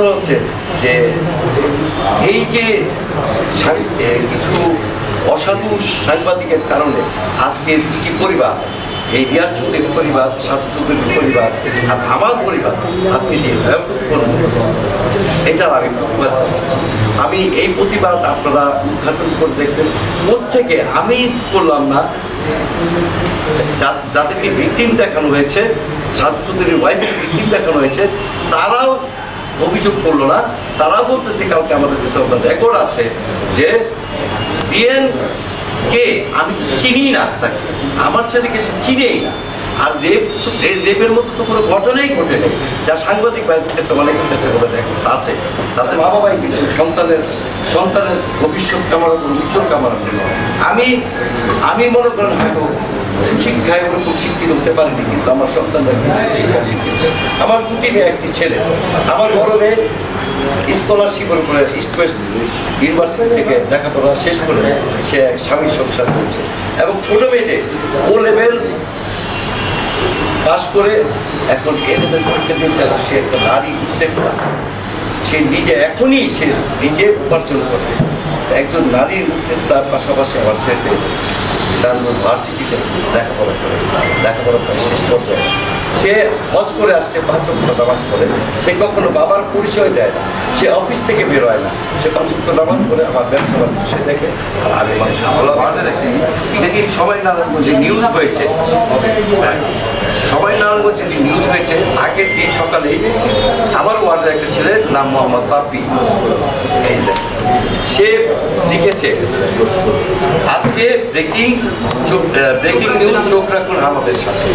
কথা হচ্ছে যে এই যে কিছু অসাধু সাংবাদিকের কারণে আজকে দুটি পরিবার, এই রিয়াজ চৌধুরীর পরিবার, সাধু চৌধুরীর পরিবার আর আমার পরিবার আজকে যে এটার আমি প্রতিবাদ জানাচ্ছি। আমি এই প্রতিবাদ আপনারা উদ্ঘাটন করে দেখবেন। প্রত্যেকে আমি করলাম না, যাদেরকে ভিকটিম দেখানো হয়েছে, সাধু চৌধুরীর ওয়াইফকে ভিকটিম দেখানো হয়েছে, তারাও অভিযোগ করলো না। তারাও বলতেছে কালকে আমাদের কাছে রেকর্ড আছে যে বিএনকে আমি তো চিনি না, তাকে আমার ছেলেকে সে চিনেই না। আর রেপের মতো তো কোনো ঘটনাই ঘটে নেই, যা সাংবাদিক ভাইদের কাছে অনেকের কাছে বলে রেকর্ড আছে। তাদের মা বাবাই কিন্তু সন্তানের ভবিষ্যৎ কামনা করুন, উজ্জ্বল কামনা করুন। আমি মনে করেন হয়তো সুশিক্ষায় ওরকম শিক্ষিত হতে পারিনি, কিন্তু আমার সন্তানরা সুশিক্ষায় শিক্ষিত। আমার দুটি মেয়ে, একটি ছেলে। আমার বড় মেয়ে স্কলারশিপের উপরে ইস্ট ওয়েস্ট ইউনিভার্সিটি থেকে লেখাপড়া শেষ করে সে এক স্বামীর সংসার করছে, এবং ছোট মেয়েটে ও লেভেল পাশ করে এখন এ লেভেল পরীক্ষা দিয়েছে। সে একটা নারী উদ্যোক্তা, সে নিজে উপার্জন করে। একজন নারীর উদ্যোক্তার পাশাপাশি আমার ছেলে নারায়ণগঞ্জ ভার্সিটিতে লেখাপড়া প্রায় শেষ পর্যায়ে। সে হজ করে আসছে, 5 ওয়াক্ত নামাজ পড়ে। সে কখনো বাবার পরিচয় দেয় না, সে অফিস থেকে বের হয় না, সে 5 ওয়াক্ত নামাজ পড়ে আমার ব্যবসা বাণিজ্য সে দেখে। আর আমি যেদিন সবাই নারায়ণগঞ্জে নিউজ হয়েছে, আগের দিন সকালেই আমার ওয়ার্ডের একটা ছেলে, নাম মোহাম্মদ বাপ্পি, সে লিখেছে আজকে ব্রেকিং নিউজ, চোখ রাখুন আমাদের সাথে।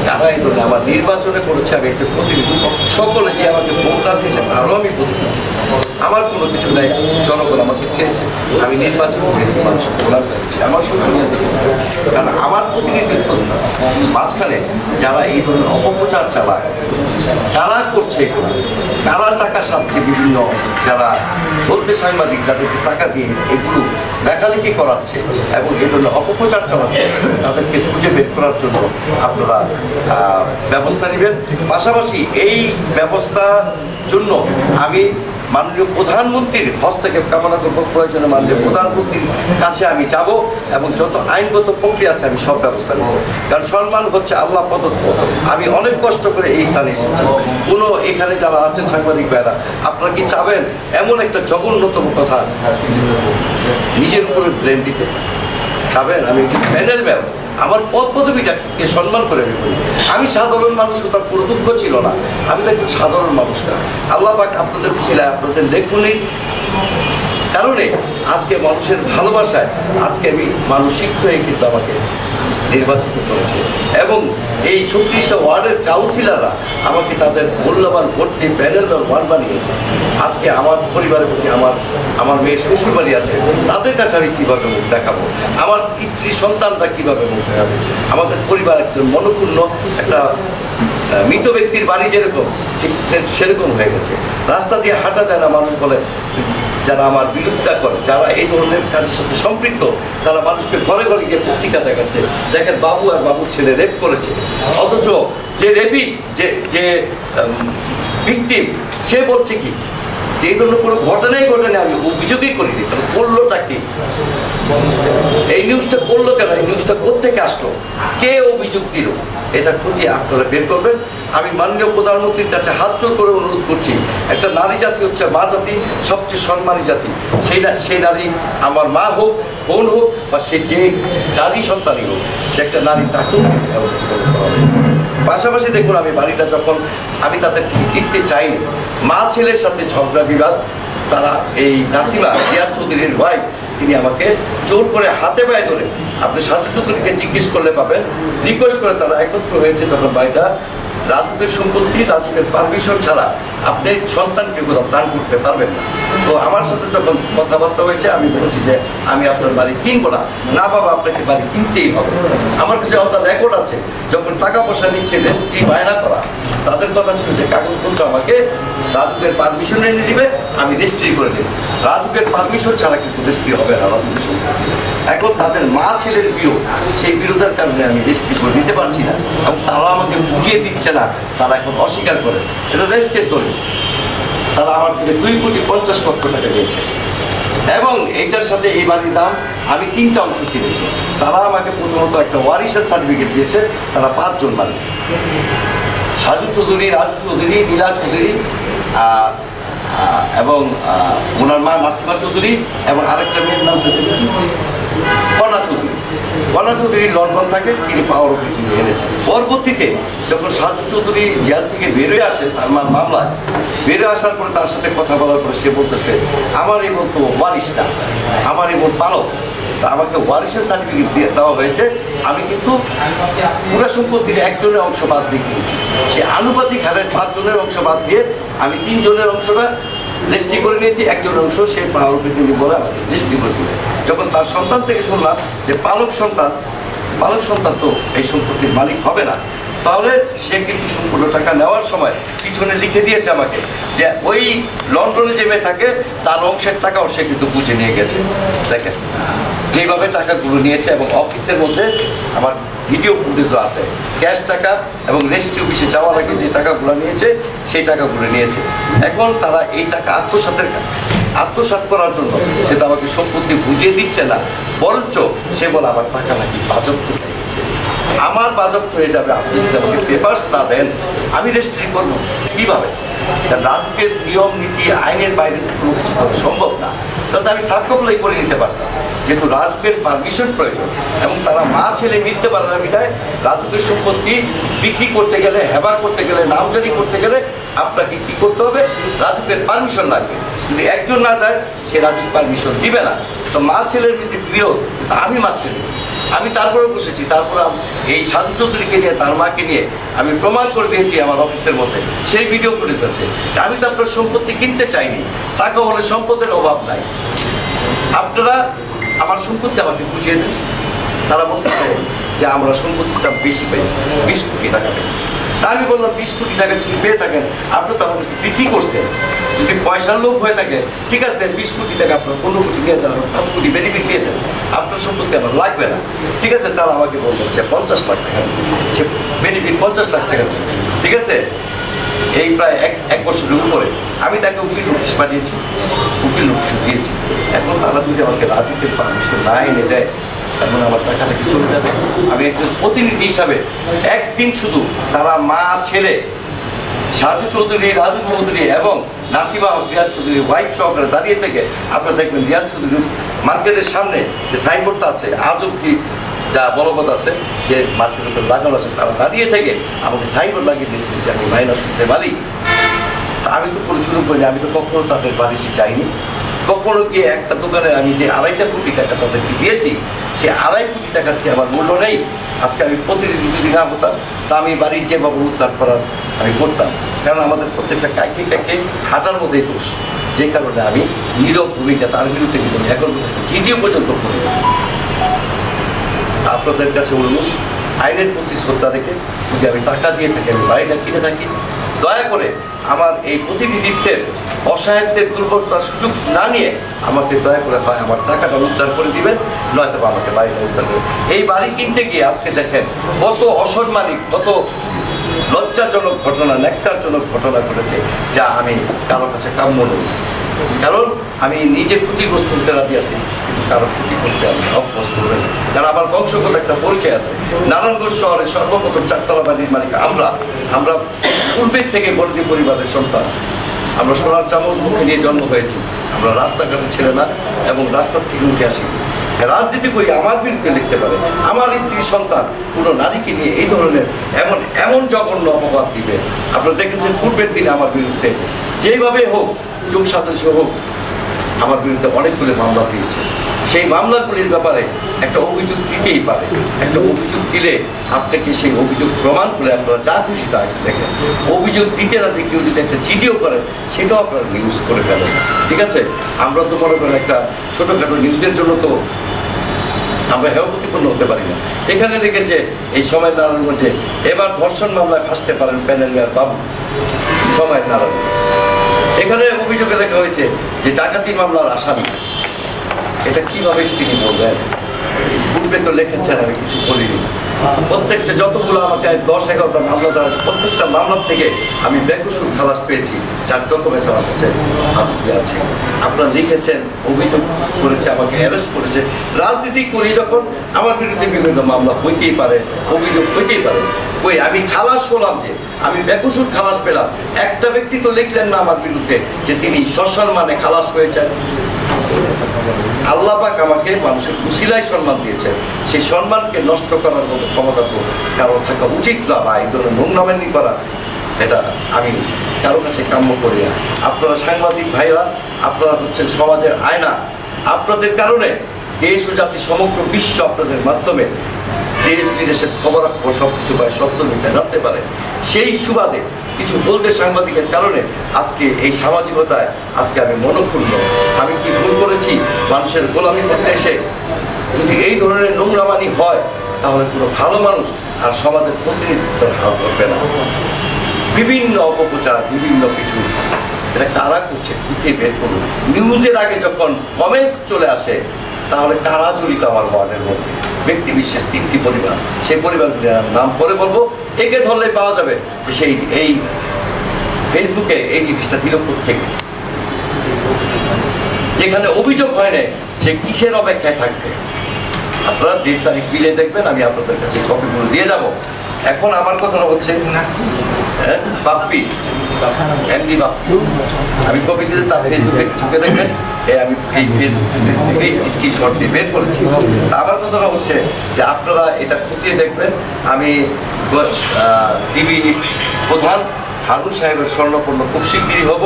কারাই ধরে আমার নির্বাচনে করেছে, আমি একটা প্রতিনিধি, সকলে যে আমাকে ভোটটা দিয়েছে তারও আমি প্রতিনিধি। আমার কোনো কিছু নাই, জনগণ আমাকে চেয়েছে, আমি নির্বাচন করেছি, মানুষের ভোটার পেয়েছি, আমার সুবিধা দেখেছি। কারণ আমার প্রতিনিধিত্ব মাঝখানে যারা এই ধরনের অপপ্রচার চালায়, কারা করছে এগুলো, কারা টাকা সাথে বিভিন্ন যারা বলতে সাংবাদিক যাদেরকে টাকা দিয়ে এগুলো লেখালেখি করাচ্ছে এবং এই ধরনের অপপ্রচার চালাচ্ছে, তাদেরকে খুঁজে বের করার জন্য আপনারা ব্যবস্থা নেবেন। পাশাপাশি এই ব্যবস্থার জন্য আমি মাননীয় প্রধানমন্ত্রীর হস্তক্ষেপ কামনা করব। প্রয়োজনে মাননীয় প্রধানমন্ত্রীর কাছে আমি যাব এবং যত আইনগত প্রক্রিয়া আছে আমি সব ব্যবস্থা নেব। কারণ সম্মান হচ্ছে আল্লাহ প্রদত্ত। আমি অনেক কষ্ট করে এই স্থানে এসেছি। কোনো এখানে যারা আছেন সাংবাদিক ভাইরা, আপনারা কি চাবেন এমন একটা জঘন্যতম কথা নিজের উপরে ব্লেম দিতে চাবেন? আমি একটি প্যানেল ম্যাম, আমার পদ পদবিটাকে সম্মান করে আমি বলি। আমি সাধারণ মানুষ, তার কোনো দুঃখ ছিল না, আমি তো একটু সাধারণ মানুষ না। আল্লাহ পাক আপনাদের ছিলেন, আপনাদের লেখনির কারণে আজকে মানুষের ভালোবাসায় আজকে আমি মানসিক হয়ে কিন্তু আমাকে নির্বাচিত করেছে, এবং এই 36টা ওয়ার্ডের কাউন্সিলাররা আমাকে তাদের মূল্যবান ভোট দিয়ে প্যানেল ওয়ার্ড বানিয়েছে। আজকে আমার পরিবারের প্রতি আমার মেয়ের শ্বশুরবাড়ি আছে, তাদের কাছে আমি কীভাবে মুখ দেখাবো, আমার স্ত্রী সন্তানরা কীভাবে মুখ দেখাবে। আমাদের পরিবার একজন মনক্ষুণ্ণ একটা মৃত ব্যক্তির বাড়ি যেরকম, ঠিক সেরকম হয়ে গেছে। রাস্তা দিয়ে হাঁটা যায় না, মানুষ বলে যারা আমার বিরোধিতা করে, যারা এই ধরনের কাজের সাথে সম্পৃক্ত, তারা মানুষকে ঘরে ঘরে গিয়ে পত্রিকা দেখাচ্ছে, দেখেন বাবু আর বাবুর ছেলে রেপ করেছে। অথচ যে রেপিস্ট, যে ভিকটিম, সে বলছে কি যে এই ধরনের কোনো ঘটনাই ঘটেনি, আমি অভিযোগই করিনি। তাহলে করলোটা কি? এই নিউজটা করলো কেন? এই নিউজটা কোত্থেকে আসলো? কে অভিযোগ দিল? এটা খুঁটিয়ে আপনারা বের করবেন। আমি মাননীয় প্রধানমন্ত্রীর কাছে হাত জোর করে অনুরোধ করছি, একটা নারী জাতি হচ্ছে মা জাতি, সবচেয়ে সম্মানী জাতি। সেই নারী আমার মা হোক, বোন হোক, বা সে যে যারই সন্তানই হোক, সে একটা নারী, তাকেও পাশাপাশি দেখুন, আমি বাড়িটা যখন আমি তাদের থেকে কিনতে চাইনি, মা ছেলের সাথে ঝগড়া বিবাদ, তারা এই নাসিমা রিয়াজ চৌধুরীর ওয়াইফ, তিনি আমাকে জোর করে হাতে পায়ে ধরে, আপনি সাধু চৌধুরীকে জিজ্ঞেস করলে পাবেন, রিকোয়েস্ট করে তারা একত্র হয়েছে। তখন বাড়িটা রাজুকের সম্পত্তি, রাজুকের পারমিশন ছাড়া আপনি সন্তানকে কোথাও দান করতে পারবেন না। তো আমার সাথে যখন কথাবার্তা হয়েছে, আমি বলেছি যে আমি আপনার বাড়ি কিনবো না। না বাবা, আপনাকে বাড়ি কিনতেই হবে। আমার কাছে অর্থাৎ রেকর্ড আছে, যখন টাকা পয়সা নিচ্ছে রেজিস্ট্রি বায়না করা, তাদের কথা ছিল যে কাগজপত্র আমাকে রাজুকের পারমিশন এনে দিবে, আমি রেজিস্ট্রি করে দেব। রাজুকের পারমিশন ছাড়া কিন্তু রেজিস্ট্রি হবে না রাজুকের সম্পত্তি। এখন তাদের মা ছেলের বিরোধ, সেই বিরোধের কারণে আমি রেজিস্ট্রি করে নিতে পারছি না, এবং তারা আমাকে বুঝিয়ে দিচ্ছে না তারা এখন অস্বীকার করে। এটা রেজিস্ট্রেড দলিল। তারা আমার থেকে 2,50,00,000 টাকা নিয়েছে এবং এইটার সাথে এই বাড়ির দাম আমি 3টা অংশ কিনেছি। তারা আমাকে প্রথমত একটা ওয়ারিশের সার্টিফিকেট দিয়েছে। তারা 5 জন মালিক, সাজু চৌধুরী, রাজু চৌধুরী, নীলা চৌধুরী এবং ওনার মা নাসিমা চৌধুরী এবং আরেকটা মেয়ের নাম কণা চৌধুরী। কণা চৌধুরী লন্ডন থাকে, তিনি পাওয়ার অফ কিনে এনেছেন। পরবর্তীতে যখন সাজু চৌধুরী জেল থেকে বেরোয় আসে তার মার মামলায়, বেরোয় আসার পরে তার সাথে কথা বলার পরে সে বলতেছে আমার এই বোন তো ওয়ারিশ না, আমার এই বোন পালক, তা আমাকে ওয়ারিশের সার্টিফিকেট দিয়ে দেওয়া হয়েছে। আমি কিন্তু পুরো সম্পত্তির 1 জনের অংশ বাদ দিয়ে কিনেছি। সে আনুপাতিক হারে 5 জনের অংশ বাদ দিয়ে আমি 3 জনের অংশটা রেজিস্ট্রি করে নিয়েছি। 1 জনের অংশ সে পাওয়ার অফ অ্যাটর্নি বলে আমাকে রেজিস্ট্রি করে দিলে। যখন তার সন্তান থেকে শুনলাম যে পালক সন্তান তো এই সম্পত্তির মালিক হবে না, তাহলে সে কিন্তু সম্পূর্ণ টাকা নেওয়ার সময় পিছনে লিখে দিয়েছে আমাকে যে ওই লন্ডনে যে মেয়ে থাকে তার অংশের টাকাও সে কিন্তু বুঝে নিয়ে গেছে। দেখেন যেভাবে টাকাগুলো নিয়েছে এবং অফিসের মধ্যে আমার ভিডিও ফুটেজও আছে। ক্যাশ টাকা এবং রেজিস্ট্রি অফিসে যাওয়ার আগে যে টাকাগুলো নিয়েছে সেই টাকাগুলো নিয়েছে। এখন তারা এই টাকা আত্মসাৎ করার জন্য সেটা আমাকে সম্পত্তি বুঝিয়ে দিচ্ছে না, বরঞ্চ সে বলে আমার টাকা নাকি বাজপ্ত হয়ে গেছে। আমার বাজপ্ত হয়ে যাবে আপনি যদি আমাকে পেপারস না দেন, আমি রেজিস্ট্রি করবো কীভাবে? রাজুকের নিয়ম নীতি আইনের বাইরে কোনো কিছু করা সম্ভব না। তাতে আমি সাবকগুলোই করে নিতে পারতাম, যেহেতু রাজুকের পারমিশন প্রয়োজন এবং তারা মা ছেলে মিলতে পারে না বিধায় রাজুকের সম্পত্তি বিক্রি করতে গেলে, হেবা করতে গেলে, নামজারি করতে গেলে আপনাকে কী করতে হবে? রাজুকের পারমিশন লাগবে। যদি একজন না যায় সে রাজুক পারমিশন দিবে না। তো মা ছেলের মধ্যে বিরোধ, তা আমি মাঝখানে আমি তারপরে বসেছি। তারপর এই সাজু চৌধুরীকে নিয়ে, তার মাকে নিয়ে আমি প্রমাণ করে দিয়েছি আমার অফিসের মধ্যে, সেই ভিডিও ফুটেজ আছে যে আমি তো আপনার সম্পত্তি কিনতে চাইনি, টাকা হলে সম্পদের অভাব নাই, আপনারা আমার সম্পত্তি আমাকে বুঝিয়ে দেন। তারা বলতে পারে যে আমরা সম্পত্তিটা বেশি পাইছি, 20 কোটি টাকা পেয়েছি। তা আমি বললাম 20 কোটি টাকা যদি পেয়ে থাকেন আপনি তো আমার কাছে বিক্রি করছেন, যদি পয়সার লোভ হয়ে থাকে ঠিক আছে 20 কোটি টাকা আপনার 15 কোটি নিয়ে যান, 5 কোটি বেনিফিট দিয়ে দেন, আপনার সম্পত্তি আমার লাগবে না। ঠিক আছে, তারা আমাকে বললো যে 50 লাখ টাকা, সে বেনিফিট 50 লাখ টাকা, ঠিক আছে। এই প্রায় এক বছরের উপরে আমি তাকে উকিল নোটিশ পাঠিয়েছি, উকিল নোটিশ দিয়েছি। এখন তারা যদি আমাকে রাজুকের পারমিশন না এনে দেয় এখন আমার টাকাটা কি চলে যাবে? আমি একজন প্রতিনিধি হিসাবে একদিন শুধু তারা মা ছেলে সাজু চৌধুরী, রাজু চৌধুরী এবং নাসিমা রিয়াজ চৌধুরীর ওয়াইফ সহকারে দাঁড়িয়ে থেকে আপনারা দেখবেন রিয়াজ চৌধুরী মার্কেটের সামনে যে সাইনবোর্ডটা আছে আজ অব্দি যা বলবৎ আছে যে মার্কেটের উপরে লাগানো আছে, তারা দাঁড়িয়ে থেকে আমাকে সাইনবোর্ড লাগিয়ে দিয়েছিলেন যে আমি মাইনা সূত্রে মালিক। আমি তো পরিচয় করিনি, আমি তো কখনো তাদের বাড়িতে যাইনি, কখনো গিয়ে একটা দোকানে আমি যে 2.5 কোটি টাকা তাদেরকে দিয়েছি সে 2.5 কোটি টাকার কি আমার মূল্য নেই? আজকে আমি প্রতিনিধি যদি না হতাম তা আমি বাড়ির যেভাবে উদ্ধার করার আমি করতাম, কারণ আমাদের প্রত্যেকটা কাইকে কাইকে হাঁটার মধ্যেই দোষ, যে কারণে আমি নীরব ভূমিকা তার বিরুদ্ধে কিন্তু এখন চিঠিও পর্যন্ত করি। আপনাদের কাছে অনুরোধ আইনের প্রতি শ্রদ্ধা রেখে যদি আমি টাকা দিয়ে থাকি, আমি বাড়িটা কিনে থাকি, দয়া করে আমার এই প্রতিনিধিত্বের অসহায়ত্বের দুর্বলতার সুযোগ না নিয়ে আমাকে দয়া করে হয় আমার টাকাটা উদ্ধার করে দিবেন, নয়তো আমাকে বাড়িটা উদ্ধার করে। এই বাড়ি কিনতে গিয়ে আজকে দেখেন কত অসম্মানিক, কত লজ্জাজনক ঘটনা, ন্যাক্কারজনক ঘটনা ঘটেছে, যা আমি কারোর কাছে কাম্য নই। কারণ আমি নিজে ক্ষতিগ্রস্ত হতে রাজি আছি, কিন্তু কারো ক্ষতি করতে আমি অভ্যস্ত নই। কারণ আমার বংশগত একটা পরিচয় আছে। নারায়ণগঞ্জ শহরে সর্বপ্রথম 4তলা বাড়ির মালিক আমরা পূর্বের থেকে বড়দি পরিবারের সন্তান। আমরা সোনার চামচ মুখে নিয়ে জন্ম হয়েছি, আমরা রাস্তাঘাটে ছেলে না এবং রাস্তার থেকে উঠে আসি। রাজনীতি করি আমার বিরুদ্ধে লিখতে পারে, আমার স্ত্রী সন্তান কোনো নারীকে নিয়ে এই ধরনের এমন জঘন্য অপবাদ দিবে। আপনারা দেখেছেন পূর্বের দিনে আমার বিরুদ্ধে যেইভাবে হোক, যোগ সাজসে হোক, আমার বিরুদ্ধে অনেকগুলো মামলা দিয়েছে। সেই মামলাগুলির ব্যাপারে একটা অভিযোগ দিতেই পারে। একটা অভিযোগ দিলে আপনাকে সেই অভিযোগ প্রমাণ করে আপনারা যা খুশি তা দেখেন। অভিযোগ দিতে না দিয়ে কেউ যদি একটা চিঠিও করে সেটাও আপনারা নিউজ করে ফেলেন, ঠিক আছে। আমরা তো মনে করেন একটা ছোটোখাটো নিউজের জন্য তো আমরা হেয় প্রতিপন্ন হতে পারি না। এখানে লিখেছে এই সময় নারায়ণগঞ্জে এবার ধর্ষণ মামলায় ফাঁসতে পারেন প্যানেল মেয়র বাবু সময় নারায়ণ। এখানে অভিযোগে লেখা হয়েছে যে ডাকাতি মামলার আসামি। এটা কিভাবে তিনি বলবেন? পূর্বে তো লিখেছেন, আমি কিছু বলিনি। প্রত্যেকটা যতগুলো আমাকে 10-11টা মামলা দেওয়া আছে, প্রত্যেকটা মামলার থেকে আমি বেকসুর খালাস পেয়েছি, যার ডকুমেন্টস আমার কাছে হাতে আছে। আপনারা লিখেছেন, অভিযোগ করেছে, আমাকে অ্যারেস্ট করেছে। রাজনীতি করি যখন আমার বিরুদ্ধে বিভিন্ন মামলা হইতেই পারে, অভিযোগ হইতেই পারে। ওই আমি খালাস হলাম, যে আমি বেকসুর খালাস পেলাম, একটা ব্যক্তি তো লিখলেন না আমার বিরুদ্ধে যে তিনি সসম্মানে খালাস হয়েছেন। আল্লাহ পাক আমাকে মানুষের উসিলায় সম্মান দিয়েছেন, সেই সম্মানকে নষ্ট করার মতো ক্ষমতা তো কারো থাকা উচিত না, বা এই ধরনের নোংরামি করা, এটা আমি কারো কাছে কাম্য করি না। আপনারা সাংবাদিক ভাইরা, আপনারা হচ্ছেন সমাজের আয়না। আপনাদের কারণে দেশ ও জাতি সমগ্র বিশ্ব আপনাদের মাধ্যমে দেশ বিদেশের খবরাখবর সব কিছু পায়, সত্য মিথ্যা জানতে পারে। সেই সুবাদে কিছু বলতে সাংবাদিকের কারণে আজকে এই সামাজিকতায় আজকে আমি মনক্ষুণ্ণ। আমি কি ভুল করেছি? মানুষের গোলামি করতে এসে যদি এই ধরনের নোংরামানি হয়, তাহলে কোনো ভালো মানুষ আর সমাজের প্রতিনিধিত্ব হাল করবে না। বিভিন্ন অপপ্রচার, বিভিন্ন কিছু, এটা কারা করছে খুঁজে বের করুন। নিউজের আগে যখন কমেন্টস চলে আসে, তাহলে কারা জড়িত আমার ওয়ার্ডের মধ্যে? ব্যক্তি বিশেষ 3টি পরিবার, সেই পরিবারগুলির নাম পরে বলবো। একে ধরলে পাওয়া যাবে যে সেই এই ফেসবুকে এই জিনিসটা দিল থেকে, যেখানে অভিযোগ হয় না, সে কিসের অপেক্ষায় থাকবে? আপনারা 1.5 তারিখ মিলে দেখবেন, আমি আপনাদের কাছে কপিগুলো দিয়ে যাব। এখন আমার কথা হচ্ছে বাপ্পি, এমডি বাপ্পি, আমি কপি দিতে তার ফেসবুকে ঢুকে দেখবেন, আমি এই ফেসবুক স্ক্রিনশট দিয়ে বের করেছি। আমার কথাটা হচ্ছে যে আপনারা এটা খতিয়ে দেখবেন। আমি টিভি প্রধান হারুন সাহেবের স্বর্ণপূর্ণ খুব শিগগিরই হব,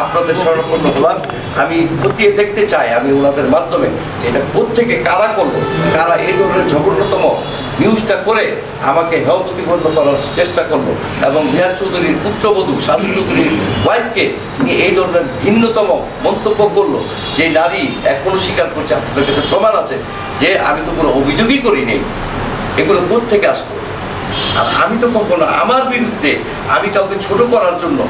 আপনাদের স্বর্ণপূর্ণ হলাম। আমি খতিয়ে দেখতে চাই, আমি ওনাদের মাধ্যমে এটা কোত্থেকে কারা করলো, কারা এই ধরনের জঘন্যতম নিউজটা করে আমাকে হেয় প্রতিপন্ন করার চেষ্টা করলো, এবং মিয়া চৌধুরীর পুত্রবধূ সাধু চৌধুরীর ওয়াইফকে নিয়ে এই ধরনের ভিন্নতম মন্তব্য করলো। যে নারী এখনো স্বীকার করছে, আপনাদের কাছে প্রমাণ আছে যে আমি তো কোনো অভিযোগই করি নেই, এগুলো কোত্থেকে আসলো? আর আমি তো কখনো আমার বিরুদ্ধে, আমি কাউকে ছোট করার জন্য,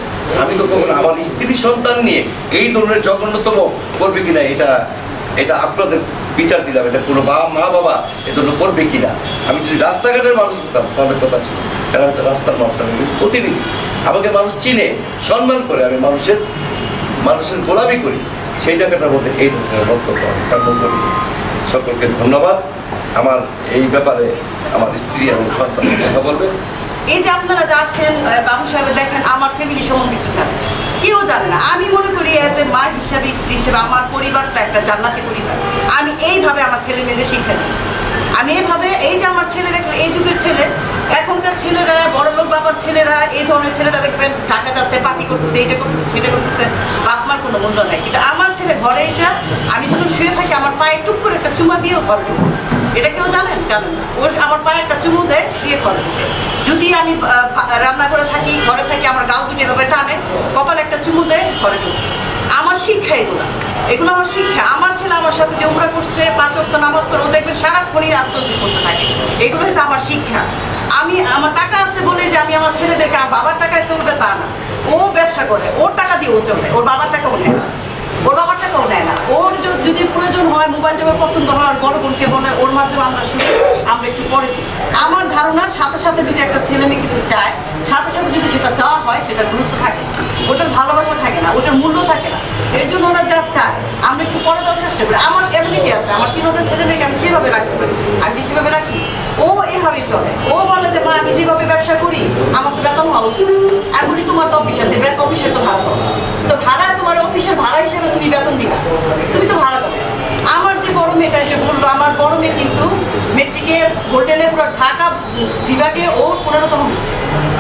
আমি তো কখনো আমার স্ত্রী সন্তান নিয়ে এই ধরনের জঘন্যতম করবে কিনা, এটা আপনাদের বিচার দিলাম। এটা কোনো মা বাবা এ ধরনের করবে কিনা। আমি যদি রাস্তাঘাটের মানুষ হতাম তাহলে কথা ছিল, কারণ আমি তো রাস্তার মানুষ, আমি প্রতিনিধি, আমাকে মানুষ চিনে, সম্মান করে, আমি মানুষের গোলামি করি। সেই জায়গাটার মধ্যে এই ধরনের বক্তব্য আমি কাম্য করি। সকলকে ধন্যবাদ। আমার এই ব্যাপারে আমার স্ত্রী এবং সন্তান কথা বলবে। এই যে আপনারা যাচ্ছেন বাবু সাহেব, দেখেন আমার ফ্যামিলি সম্বন্ধে কি জানেন, কেউ জানে না। আমি মনে করি এজ এ মা হিসাবে, স্ত্রী হিসেবে আমার পরিবারটা একটা জান্নাতি পরিবার। আমি এইভাবে আমার ছেলে মেয়েদের শিক্ষা দিচ্ছি। আমি এইভাবে, এই যে আমার ছেলে দেখবেন, এই যুগের ছেলে, এখনকার ছেলেরা, বড় লোক বাবার ছেলেরা, এই ধরনের ছেলেরা দেখবেন ঢাকা যাচ্ছে, পার্টি করতেছে, এইটা করতেছে, সেটা করতেছে, বাপ মার কোনো মূল্য নাই। কিন্তু আমার ছেলে ঘরে এসে, আমি যখন শুয়ে থাকি, আমার পায়ে টুক করে একটা চুমা দিয়েও ঘরে ঢুকবে। এটা কেউ জানেন? জানেন না। ও আমার পায়ে একটা চুমু দেয়, দিয়ে ঘরে ঢুকে। যদি আমি রান্নাঘরে থাকি, ঘরে থাকি, আমার গাল দুটো এভাবে টানে, কপালে একটা চুমু দেয়, ঘরে ঢুকে। আমার শিক্ষা এগুলো আমার শিক্ষা। আমার ছেলে আমার সাথে যে উমরা করছে, 5 ওয়াক্ত নামাজ পড়ে, ও দেখবেন সারাক্ষণই আত্মজীবী করতে থাকে। এগুলো হচ্ছে আমার শিক্ষা। আমার টাকা আছে বলে যে আমি আমার ছেলেদেরকে বাবার টাকায় চলবে তা না। ও ব্যবসা করে, ওর টাকা দিয়ে ও চলবে, ওর বাবার টাকাও নেয় না, ওর বাবার টাকাও নেয় না। ওর যদি প্রয়োজন হয়, মোবাইল টেবিল পছন্দ হয়, আর বড় বোনকে বলে, ওর মাধ্যমে আমরা শুনি, আমরা একটু পরে দিই। আমার ধারণার সাথে সাথে যদি একটা ছেলে মেয়ে কিছু চায়, সাথে সাথে যদি সেটা দেওয়া হয়, সেটার গুরুত্ব থাকে, ওটার ভালোবাসা থাকে না, ওটার মূল্য থাকে না। এর জন্য ওরা যা চায় আমরা একটু পরে দেওয়ার চেষ্টা করি। আমার এবিলিটি আছে, আমার 3টা ছেলে মেয়েকে আমি সেভাবে রাখতে পারি, আমি সেভাবে রাখি। ও এভাবেই চলে। ও বলে যে মা, আমি যেভাবে ব্যবসা করি আমার তো বেতন হওয়া উচিত। আমি বলি তোমার তো অফিস আছে, অফিসের তো ভাড়া দাও, তো ভাড়া তোমার অফিসের ভাড়া হিসেবে তুমি বেতন দিবা, তুমি তো ভাড়া দাও। আমার যে বড় মেয়েটা যে বললো, আমার বড় মেয়ে কিন্তু মেট্রিকে গোল্ডেনে পুরো ঢাকা বিভাগে ও 15তম হয়েছে,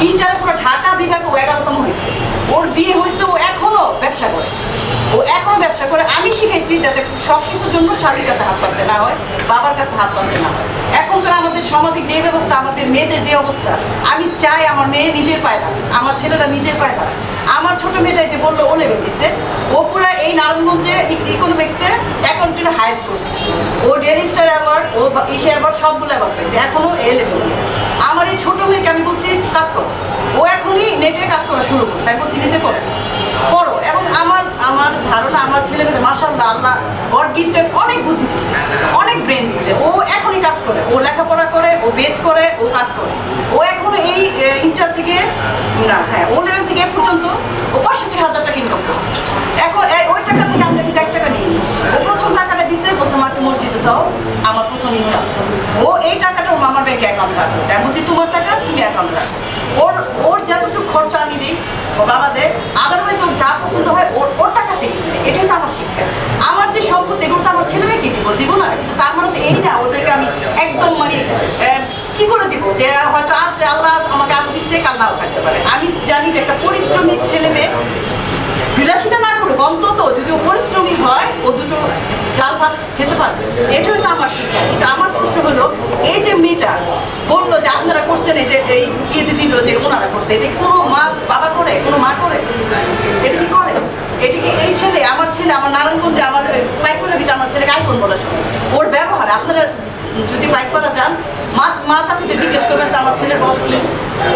ইন্টারে পুরো ঢাকা বিভাগে ও 11তম হয়েছে। ওর বিয়ে হয়েছে, ও এখনো ব্যবসা করে, আমি শিখেছি যাতে সব কিছুর জন্য স্বামীর কাছে হাত পাততে না হয়, বাবার কাছে হাত পাততে না হয়। এখনকার আমাদের সামাজিক যে ব্যবস্থা, আমাদের মেয়েদের যে অবস্থা, আমি চাই আমার মেয়ে নিজের পায়ে দাঁড়ায়, আমার ছেলেরা নিজের পায়ে দাঁড়ায়। আমার ছোট মেয়েটাই যে বললো, ও লেভেল দিচ্ছে, ও পুরো এই নারায়ণগঞ্জে ইকোনমিক্সে অ্যাকাউন্টিংয়ে হাইয়েস্ট করছে। ও ডেলি স্টার অ্যাওয়ার্ড, ও ইসে অ্যাওয়ার্ড, সবগুলো অ্যাওয়ার্ড পাইছে, এখনো এ লেভেল। আমার এই ছোট মেয়েকে আমি বলছি কাজ করো, ও এখনই নেটে কাজ করা শুরু করছে। আমি বলছি নিজে করো। এবং আমার আমার ধারণা আমার ছেলে মেয়েদের মাশাআল্লাহ আল্লাহ গড গিফটেড অনেক বুদ্ধি দিচ্ছে, অনেক ব্রেন দিচ্ছে। ও এখনই কাজ করে, ও লেখাপড়া করে, ও বেচ করে, ও কাজ করে। ও এখনো এই ইন্টার থেকে না হ্যাঁ ও লেভেল থেকে এ পর্যন্ত ও ৬৫,০০০ টাকা ইনকাম করছে। এখন ওই টাকা থেকে আমরা কিন্তু ১ টাকা নিয়ে নিই। ও প্রথম টাকাটা দিচ্ছে, বলছে আমার একটু মসজিদে দাও, আমার প্রথম ইনকাম। ও এই টাকাটা ওর মামার ব্যাংকে অ্যাকাউন্ট রাখছে। আমি বলছি তোমার টাকা তুমি অ্যাকাউন্ট রাখো। ওর যতটুকু খরচা আমি দিই ও বাবা দেয়, আদারওয়াইজ ওর যা পছন্দ হয় ওর টাকা থেকে কিনে। এটা হচ্ছে আমার শিক্ষা। আমার যে সম্পত্তি এগুলো তো আমার ছেলে মেয়েকে দিব না, কিন্তু তার মানে তো এই না ওদেরকে আমি একদম মানে কি করে দিব যে হয়তো আজ আল্লাহ আমাকে আজ দিচ্ছে কাল নাও থাকতে পারে। আমি জানি যে একটা পরিশ্রমিক ছেলে মেয়ে বিলাসিতা না করুক, অন্তত যদি ও পরিশ্রমী হয় ও দুটো ডাল ভাত খেতে পারবে। এটা হচ্ছে আমার শিক্ষা। কিন্তু আমার প্রশ্ন হলো এই যে মেয়েটা বললো যে আপনারা করছেন, এই যে এই ইয়েতে দিল যে ওনারা করছে, এটা কি কোনো মা বাবা করে, কোনো মা করে? এটা কি করে? এটা কি এই ছেলে আমার নারায়ণগঞ্জে আমার পাইকপাড়ার ভিতরে আমার ছেলেকে আইকন বলা শুনে ওর ব্যবহার আপনারা যদি পাইকপাড়া যান মা চাচিদের জিজ্ঞেস করবেন তো আমার ছেলের বল কি,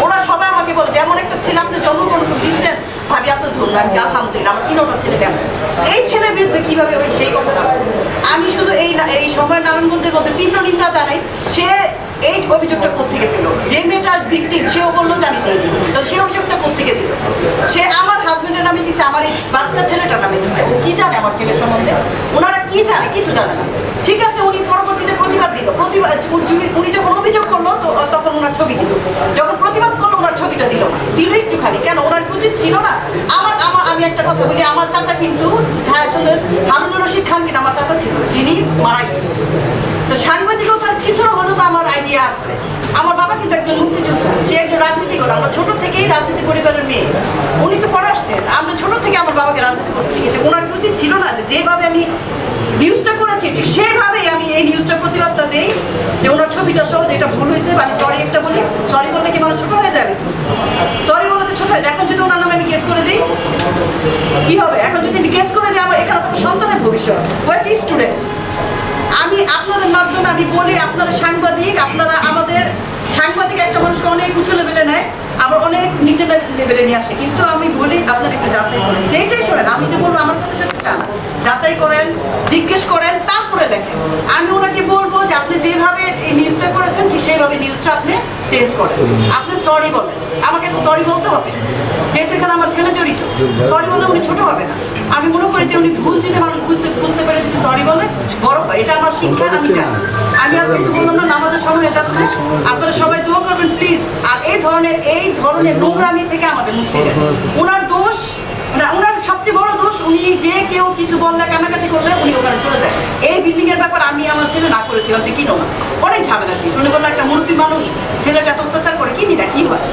ওরা সবাই আমাকে বলে যেমন একটা ছেলে আপনি জন্মগ্রহণ দিচ্ছেন ভাবি আপনার ধরুন আমি আলহামদুলিল্লাহ আমার ৩টা ছেলে কেমন। এই ছেলের বিরুদ্ধে কিভাবে ওই সেই কথাটা আমি শুধু এই সময় নারায়ণগঞ্জের মধ্যে তীব্র নিন্দা জানাই। সে এই অভিযোগটা কোত্থেকে পেল? যে মেয়েটা ভিকটিম সেও বললো যে আমি দিই, তো সে অভিযোগটা কোত্থেকে দিল? সে আমার হাজবেন্ডের নামে দিছে, আমার এই বাচ্চা ছেলেটার নামে দিছে। ও কি জানে আমার ছেলের সম্বন্ধে? ওনারা কি জানে? কিছু জানে না। ঠিক আছে, উনি পরবর্তীতে প্রতিবাদ দিল। উনি যখন অভিযোগ করলো তো তখন ওনার ছবি দিল, যখন প্রতিবাদ করলো ওনার ছবিটা দিল না, দিল একটুখানি। কেন? ওনার উচিত ছিল না? আমি একটা কথা বলি, আমার চাচা কিন্তু ছায়াচন্দ্রের হারুনুর রশিদ খান কিন্তু আমার চাচা ছিল, যিনি মারা গেছে। তো সাংবাদিকতার কিছু না হলেও তো আমার আইডিয়া আছে। আমার বাবা কিন্তু একজন মুক্তিযোদ্ধা, সে একজন রাজনীতিকর। আমরা ছোট থেকেই রাজনীতি পরিবারের মেয়ে। উনি তো পড়ে আসছেন, আমরা ছোট থেকে আমার বাবাকে রাজনীতি করতে শিখেছি। ওনার কি উচিত ছিল না যেভাবে আমি নিউজটা করেছি ঠিক সেভাবেই আমি এই নিউজটার প্রতিবাদটা দেই, যে ওনার ছবিটা সহ যেটা ভুল হয়েছে আমি সরি একটা বলি। সরি বললে কি মানুষ ছোট হয়ে যাবে? সরি বললে তো ছোট হয়ে যায়। এখন যদি ওনার নামে আমি কেস করে দিই কি হবে? এখন যদি আমি কেস করে দিই আমার এখানে তো সন্তানের ভবিষ্যৎ, হোয়াট ইজ স্টুডেন্ট। আমি আপনাদের মাধ্যমে আমি বলি আপনারা সাংবাদিক, আপনারা আমাদের সাংবাদিক একটা মানুষকে অনেক উঁচু লেভেলে নেয়, আবার অনেক নিচে লেভেলে নিয়ে আসে। কিন্তু আমি বলি আপনারা একটু যাচাই করেন, যেটাই শোনেন। আমি যে বলবো আমার কথা সত্যি তা না, যাচাই করেন, জিজ্ঞেস করেন, তারপরে লেখেন। আমি ওনাকে বলবো যে আপনি যেভাবে এই নিউজটা করেছেন ঠিক সেইভাবে নিউজটা আপনি চেঞ্জ করেন। আপনি সরি বলেন, আমাকে একটা সরি বলতে হবে, যেহেতু এখানে আমার ছেলে জড়িত। সরি বললে উনি ছোট হবে না। আমি মনে করি যে উনি ভুল যদি মানুষ বুঝতে পারে যদি সরি বলে বড় হয়। এটা আমার শিক্ষা, আমি জানি। আমি আর কিছু বললাম না, নামাজের সময় হয়ে যাচ্ছে। আপনারা সবাই দোয়া করবেন প্লিজ। আর এই ধরনের নোংরামি থেকে আমাদের মুক্তি দেন। ওনার দোষ না, ওনার সবচেয়ে বড় দোষ উনি যে কেউ কিছু বললে কান্নাকাটি করলে উনি ওখানে চলে যায়। এই বিল্ডিং এর ব্যাপার আমি আমার ছেলে না করেছিলাম যে কিনো না, অনেক ঝামেলা দিই। উনি বললো একটা মুরব্বী মানুষ ছেলেটা এত অত্যাচার করে কিনি না, কি হয়?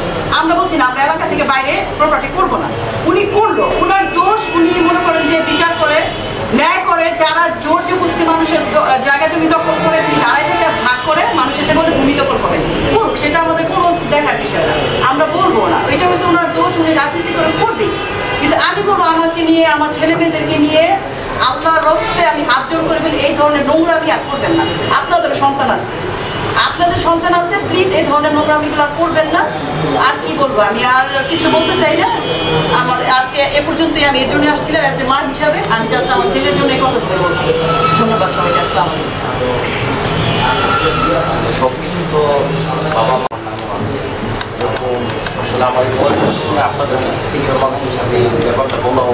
আমরা বলছি না আমরা এলাকা থেকে বাইরে প্রপার্টি করবো না। উনি করলো, ওনার দোষ। উনি মনে করেন যে বিচার করে ন্যায় করে, যারা জোর জবরদস্তি মানুষের জায়গা জমি দখল করে দাঁড়াই থেকে ভাগ করে মানুষ এসে বলে ভূমি দখল করে করুক, সেটা আমাদের কোনো দেখার বিষয় না, আমরা বলবো না। এটা হচ্ছে ওনার দোষ, উনি রাজনীতি করে করবেই। কিন্তু আমি বলবো আমাকে নিয়ে, আমার ছেলে মেয়েদেরকে নিয়ে আল্লাহর রস্তে আমি হাত জোর করে বলি এই ধরনের নোংরামি আর করবেন না। আপনাদের সন্তান আছে, প্লিজ এই ধরনের নোংরামিগুলো আর করবেন না। আর কি বলবো, আমি আর কিছু বলতে চাই না। আমার আজকে এ পর্যন্তই। আমি এর জন্য আসছিলাম অ্যাজ এ মা হিসাবে। আমি জাস্ট আমার ছেলের জন্য এই কথা বলে বলবো। ধন্যবাদ সবাইকে। আসসালামু আলাইকুম। সবকিছু তো বাবা মার নামও আছে, এবং আসলে আমার বয়সের তুলনায় আপনাদের মধ্যে সিনিয়র মানুষের সাথে এই ব্যাপারটা বলাও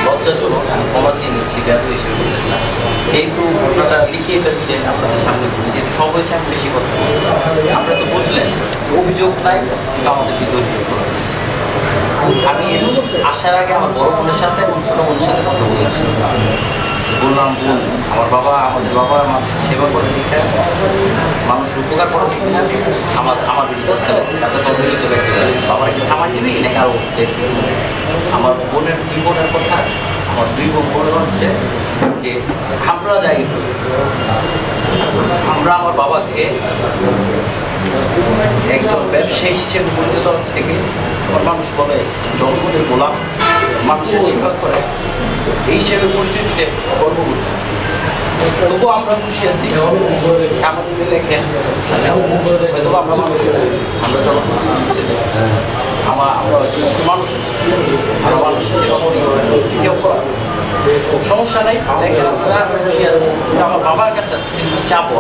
লজ্জাজনক। আমি ক্ষমা চেয়ে নিচ্ছি, ব্যাপার হিসেবে বলতেন না। যেহেতু ঘটনাটা লিখিয়ে ফেলছেন আপনাদের সামনে, যেহেতু সব হয়েছে আমি বেশি কথা বলবো। আপনারা তো বুঝলেন অভিযোগ নাই, কিন্তু আমাদের বিরুদ্ধে অভিযোগ করা হয়েছে। আমি আসার আগে আমার বড় বোনের সাথে এবং ছোটো বোনের সাথে কথা বলে আসি। বললাম বোন, আমাদের বাবা মানুষের সেবা করে দিতে, মানুষের উপকার করা দিতে আমার বিরুদ্ধে তাদের অভিযোগ দেখতে পারে। বাবার একটু থামাই দিবি নাকি আরও দেখতে? আমার বোনের 2 বোনের কথা, আমার 2 বোন বলে হচ্ছে যে আমরা যাই, আমরা আমার বাবাকে একজন ব্যবসায়ী হিসেবে পরিণত থেকে মানুষ বলে জনগণের গোলাম, মানুষের সেবা করে এই হিসেবে পরিচয় দিতে গর্ববোধ। তবুও আমরা খুশি আছি। আমাদের লেখেন হয়তো আমরা মানুষ, আমরা জনগণ আমরা মানুষ আমরা মানুষ কেউ করা সমস্যা নেই, দেখেন খুশি আছে। কিন্তু আমার বাবার কাছে চাপো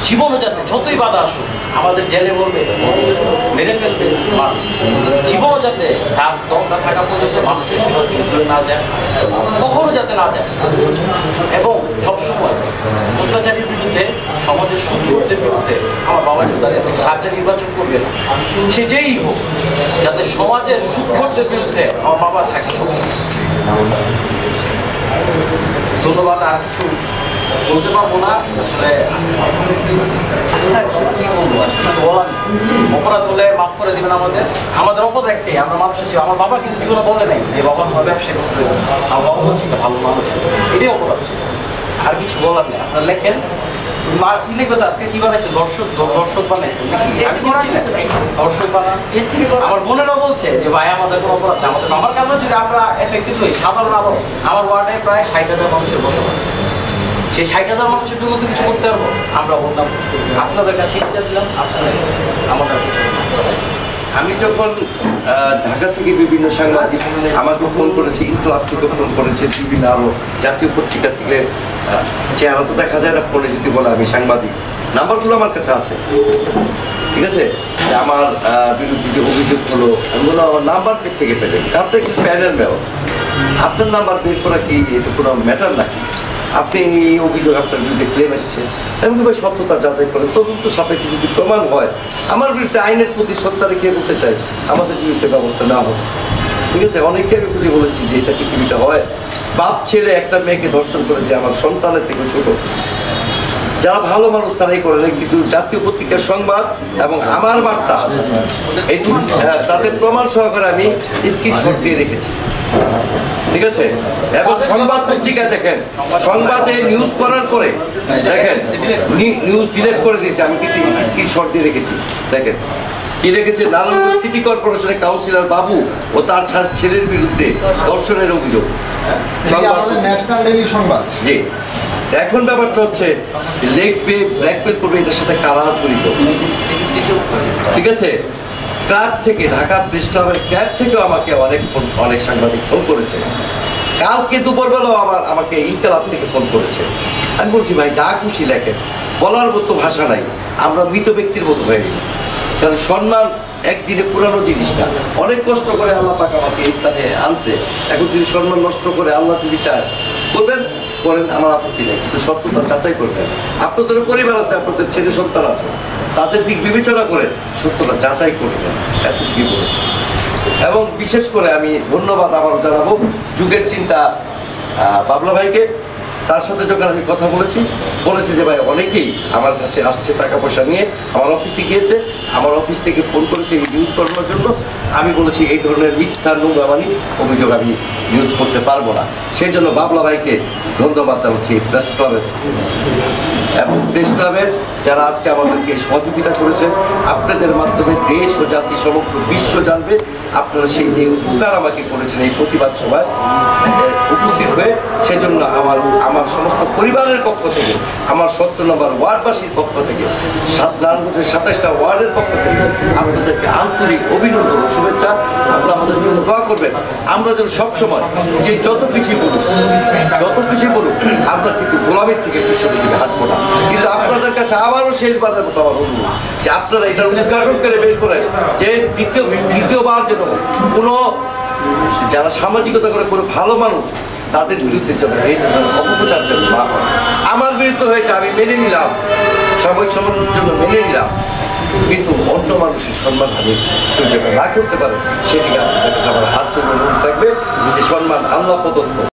জীবনও যাতে যতই বাধা আসুক, আমাদের জেলে বলবে, মেরে ফেলবে, জীবনও যাতে তার দমটা থাকা পর্যন্ত মানুষের সেবা থেকে দূরে না যায়, কখনো যাতে না যায়। এবং সবসময় অত্যাচারীর বিরুদ্ধে, সমাজের সুদূরদের বিরুদ্ধে আমার বাবা যাতে নির্বাচন করবে না, সে যেই হোক, যাতে সমাজের সুক্ষরদের বিরুদ্ধে আমার বাবা থাকে সবসময়। ধন্যবাদ, আর কিছু বলতে পারবো না আসলে। কি বলবো, কিছু বলার অপরাধ হলে মাফ করে দিবেন আমাদের। আমাদের অপরাধ একটাই, আমরা মানুষ হিসেবে। আমার বাবা কিন্তু জীবনে বলে নাই যে বাবা আমার ব্যবসা করতে হবে, আমার বাবা বলছে একটা ভালো মানুষ, এটাই অপরাধ। আর কিছু বলার নেই, আপনারা লেখেন। কি লিখবে তো আজকে কি বানাইছেন? দর্শক বানাইছেন নাকি? দর্শক বানান। আমার বোনেরাও বলছে যে ভাই আমাদের কোনো অপরাধ নেই। আমার কারণ হচ্ছে যে আমরা এফেক্টিভ হই সাধারণ আলো। আমার ওয়ার্ডে প্রায় 60,000 মানুষের বসবাস। সেই 60,000 মানুষের জন্য তো কিছু করতে পারবো। আমরা বললাম আপনাদের কাছে ইচ্ছা ছিলাম, আপনারা আমাদের কিছু। আমি যখন ঢাকা থেকে বিভিন্ন সাংবাদিক আমাকে ফোন করেছে, ইনকলাব থেকে ফোন করেছে, বিভিন্ন আরও জাতীয় পত্রিকা থেকে, চেহারা তো দেখা যায় না ফোনে যদি বলে আমি সাংবাদিক, নাম্বারগুলো আমার কাছে আছে, ঠিক আছে? আমার বিরুদ্ধে যে অভিযোগ হলো, আমি বললাম আমার নাম্বার থেকে পেলে, আপনি কি প্যানেল মেয়র, আপনার নাম্বার বের করা কি এটা কোনো ম্যাটার নাকি? আপনি এই অভিযোগ আপনার বিরুদ্ধে ক্লেম এসেছে, আমি কি ভাই সত্যতা যাচাই করে তদন্ত সাপেক্ষে যদি প্রমাণ হয়, আমার বিরুদ্ধে আইনের প্রতি শ্রদ্ধা রেখে বলতে চাই আমাদের বিরুদ্ধে ব্যবস্থা নেওয়া হবে, ঠিক আছে? অনেকে আমি খুঁজে বলেছি যে এটা পৃথিবীটা হয়, বাপ ছেলে একটা মেয়েকে ধর্ষণ করে যে আমার সন্তানের থেকে ছোট, যারা ভালো মানুষ তারাই করে, কিন্তু জাতীয় পত্রিকার সংবাদ এবং আমার বার্তা এই তাদের প্রমাণ সহকারে আমি স্ক্রিনশট দিয়ে রেখেছি, ঠিক আছে? এবং সংবাদ পত্রিকা দেখেন, সংবাদে নিউজ করার পরে দেখেন নিউজ ডিলিট করে দিয়েছে, আমি কিন্তু স্ক্রিনশট দিয়ে রেখেছি। দেখেন কি রেখেছে, নারায়ণগঞ্জ সিটি কর্পোরেশনের কাউন্সিলর বাবু ও তার ছেলের বিরুদ্ধে ধর্ষণের অভিযোগ, ন্যাশনাল ডেইলি সংবাদ। জি, এখন ব্যাপারটা হচ্ছে লিখবে, ব্ল্যাকমেল করবে, এটার সাথে কারা জড়িত, ঠিক আছে? ক্লাব থেকে, ঢাকা প্রেস ক্লাবের ক্লাব থেকেও আমাকে অনেক সাংবাদিক ফোন করেছে। কালকে দুপুরবেলাও আমাকে ইনকলাব থেকে ফোন করেছে। আমি বলছি ভাই যা খুশি লেখেন, বলার মতো ভাষা নাই, আমরা মৃত ব্যক্তির মতো হয়ে গেছি। কারণ সম্মান একদিনে পুরানো জিনিসটা, অনেক কষ্ট করে আল্লাহ পাক আমাকে এই স্থানে আনছে, এখন যদি সম্মান নষ্ট করে আল্লাহ যদি চায় করবেন করেন, আমার আপত্তি নেই, কিন্তু সত্যতা যাচাই করবেন। আপনাদের পরিবার আছে, আপনাদের ছেলে সন্তান আছে, তাদের দিক বিবেচনা করে সত্যতা যাচাই করবেন। এত কি বলেছে। এবং বিশেষ করে আমি ধন্যবাদ আবারও জানাবো যুগের চিন্তা বাবলা ভাইকে। তার সাথে যখন আমি কথা বলেছি যে ভাই অনেকেই আমার কাছে আসছে টাকা পয়সা নিয়ে, আমার অফিসে গিয়েছে, আমার অফিস থেকে ফোন করেছে এই নিউজ করানোর জন্য। আমি বলেছি এই ধরনের মিথ্যা নোংরামানি অভিযোগ আমি নিউজ করতে পারবো না। সেই জন্য বাবলা ভাইকে ধন্যবাদ জানাচ্ছি প্রেস ক্লাবের এবং প্রেস ক্লাবের যারা আজকে আমাদেরকে সহযোগিতা করেছেন। আপনাদের মাধ্যমে দেশ ও জাতি সমগ্র বিশ্ব জানবে আপনারা সেই যে উপকার আমাকে করেছেন এই প্রতিবাদ সভায় উপস্থিত হয়ে। সেজন্য আমার সমস্ত পরিবারের পক্ষ থেকে, আমার 70 নম্বর ওয়ার্ডবাসীর পক্ষ থেকে, নারায়ণগঞ্জের 27টা ওয়ার্ডের পক্ষ থেকে আপনাদেরকে আন্তরিক অভিনন্দন ও শুভেচ্ছা। আপনারা আমাদের জন্য দোয়া করবেন। আমরা যেন সবসময় যে যত কিছুই বলুক আমরা কিন্তু গোলামের থেকে পিছনের দিকে হাঁটবো না। কিন্তু আপনাদের কাছে আবারও শেষবারের মতো আমার অনুরোধ যে আপনারা এটার উদ্ঘাটন করে বের করেন যে দ্বিতীয়বার যেন কোনো যারা সামাজিকতা করে কোনো ভালো মানুষ তাদের বিরুদ্ধে যেন এই ধরনের অপপ্রচার যেন না হয়। আমার বিরুদ্ধে হয়েছে, আমি মেনে নিলাম, সাময়িক সম্মানের জন্য মেনে নিলাম, কিন্তু অন্য মানুষের সম্মান আমি কেউ যেন না করতে পারে সেদিকে আপনাদের কাছে আমার হাত চলে থাকবে যে সম্মান আল্লাহ প্রদত্ত।